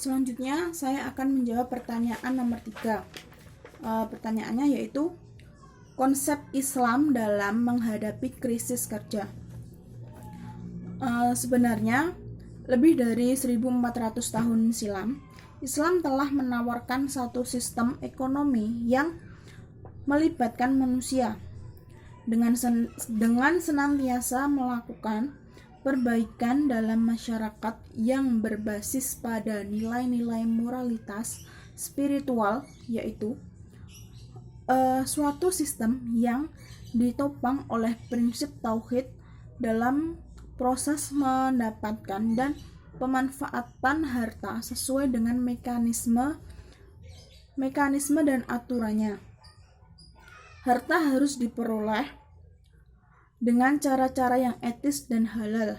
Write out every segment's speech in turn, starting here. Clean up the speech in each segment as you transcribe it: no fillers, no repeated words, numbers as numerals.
Selanjutnya saya akan menjawab pertanyaan nomor 3. Pertanyaannya yaitu konsep Islam dalam menghadapi krisis kerja. Sebenarnya lebih dari 1400 tahun silam, Islam telah menawarkan satu sistem ekonomi yang melibatkan manusia dengan senantiasa melakukan perbaikan dalam masyarakat yang berbasis pada nilai-nilai moralitas spiritual, yaitu suatu sistem yang ditopang oleh prinsip tauhid dalam proses mendapatkan dan pemanfaatan harta sesuai dengan mekanisme dan aturannya. Harta harus diperoleh dengan cara-cara yang etis dan halal,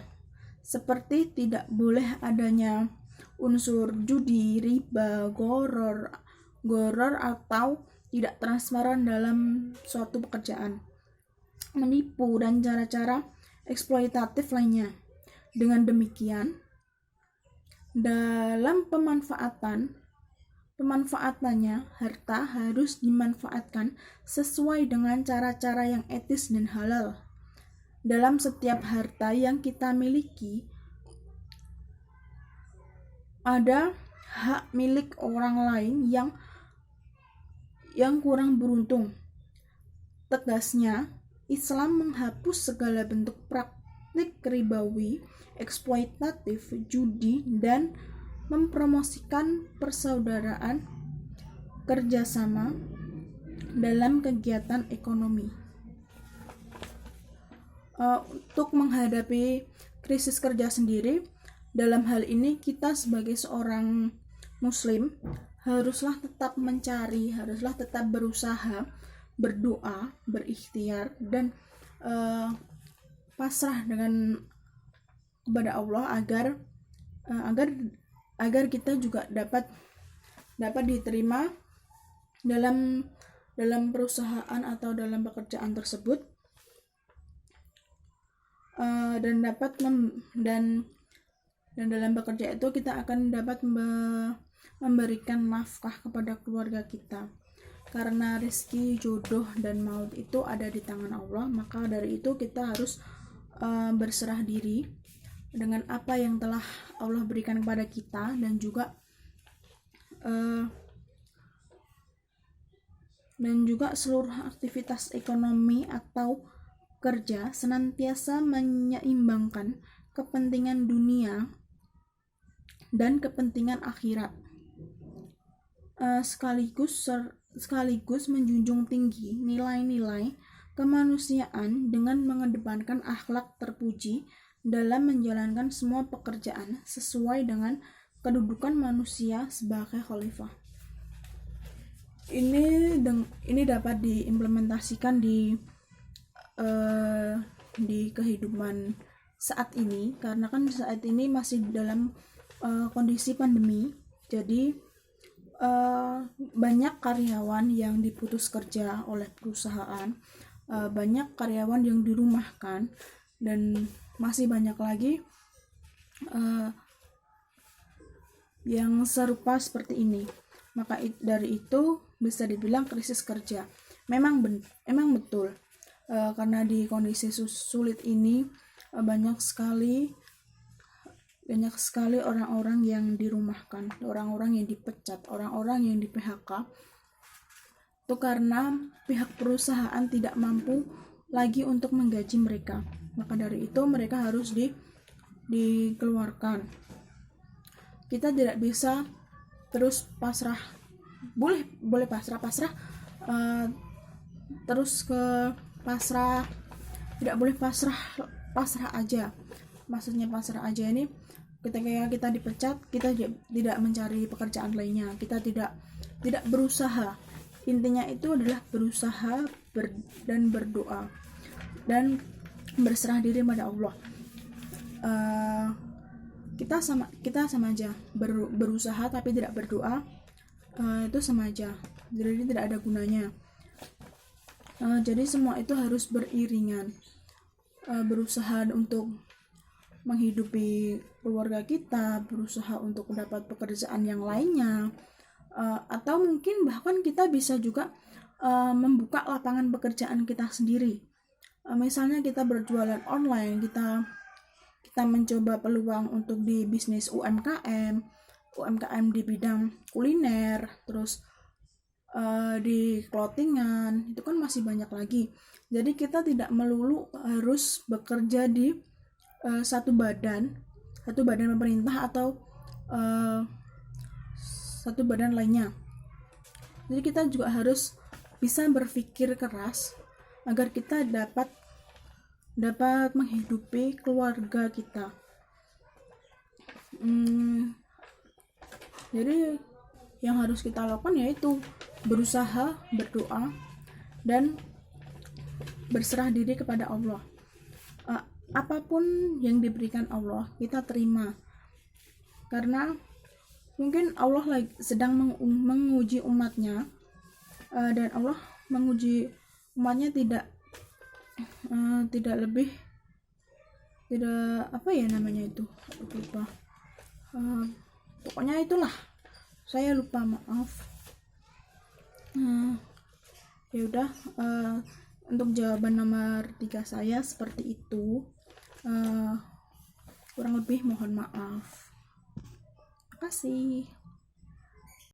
seperti tidak boleh adanya unsur judi, riba, goror atau tidak transparan dalam suatu pekerjaan, menipu, dan cara-cara eksploitatif lainnya. Dengan demikian, dalam pemanfaatannya, harta harus dimanfaatkan sesuai dengan cara-cara yang etis dan halal. Dalam setiap harta yang kita miliki, ada hak milik orang lain yang kurang beruntung. Tegasnya, Islam menghapus segala bentuk praktik ribawi, eksploitatif, judi, dan mempromosikan persaudaraan kerjasama dalam kegiatan ekonomi. Untuk menghadapi krisis kerja sendiri, dalam hal ini kita sebagai seorang muslim haruslah tetap mencari, haruslah tetap berusaha, berdoa, berikhtiar, dan pasrah kepada Allah agar kita juga dapat diterima dalam perusahaan atau dalam pekerjaan tersebut, dan dalam bekerja itu kita akan dapat memberikan nafkah kepada keluarga kita. Karena rezeki, jodoh, dan maut itu ada di tangan Allah, maka dari itu kita harus berserah diri dengan apa yang telah Allah berikan kepada kita, dan juga seluruh aktivitas ekonomi atau kerja senantiasa menyeimbangkan kepentingan dunia dan kepentingan akhirat, sekaligus menjunjung tinggi nilai-nilai kemanusiaan dengan mengedepankan akhlak terpuji dalam menjalankan semua pekerjaan sesuai dengan kedudukan manusia sebagai khalifah. Ini dapat diimplementasikan di kehidupan saat ini, karena kan saat ini masih dalam kondisi pandemi. Jadi banyak karyawan yang diputus kerja oleh perusahaan, banyak karyawan yang dirumahkan, dan masih banyak lagi yang serupa seperti ini. Maka dari itu bisa dibilang krisis kerja. Memang betul, karena di kondisi sulit ini banyak sekali orang-orang yang dirumahkan, orang-orang yang dipecat, orang-orang yang di PHK. Itu karena pihak perusahaan tidak mampu lagi untuk menggaji mereka. Maka dari itu mereka harus dikeluarkan. Kita tidak bisa terus pasrah. Boleh pasrah terus ke pasrah. Tidak boleh pasrah aja. Maksudnya pasrah aja ini ketika kita dipecat, kita tidak mencari pekerjaan lainnya, kita tidak berusaha. Intinya itu adalah berusaha dan berdoa dan berserah diri pada Allah. Kita sama aja. Berusaha tapi tidak berdoa, itu sama aja, jadi tidak ada gunanya. Jadi semua itu harus beriringan. Berusaha untuk menghidupi keluarga kita, berusaha untuk mendapat pekerjaan yang lainnya, atau mungkin bahkan kita bisa juga membuka lapangan pekerjaan kita sendiri. Misalnya kita berjualan online, kita mencoba peluang untuk di bisnis UMKM di bidang kuliner, terus di clothingan, itu kan masih banyak lagi. Jadi kita tidak melulu harus bekerja di satu badan pemerintah atau satu badan lainnya. Jadi kita juga harus bisa berpikir keras agar kita dapat menghidupi keluarga kita. Jadi yang harus kita lakukan yaitu berusaha, berdoa, dan berserah diri kepada Allah. Apapun yang diberikan Allah kita terima, karena mungkin Allah sedang menguji umatnya, dan Allah menguji umatnya tidak lupa, pokoknya itulah, saya lupa, maaf. Ya udah, untuk jawaban nomor 3 saya seperti itu. Kurang lebih mohon maaf. Terima kasih.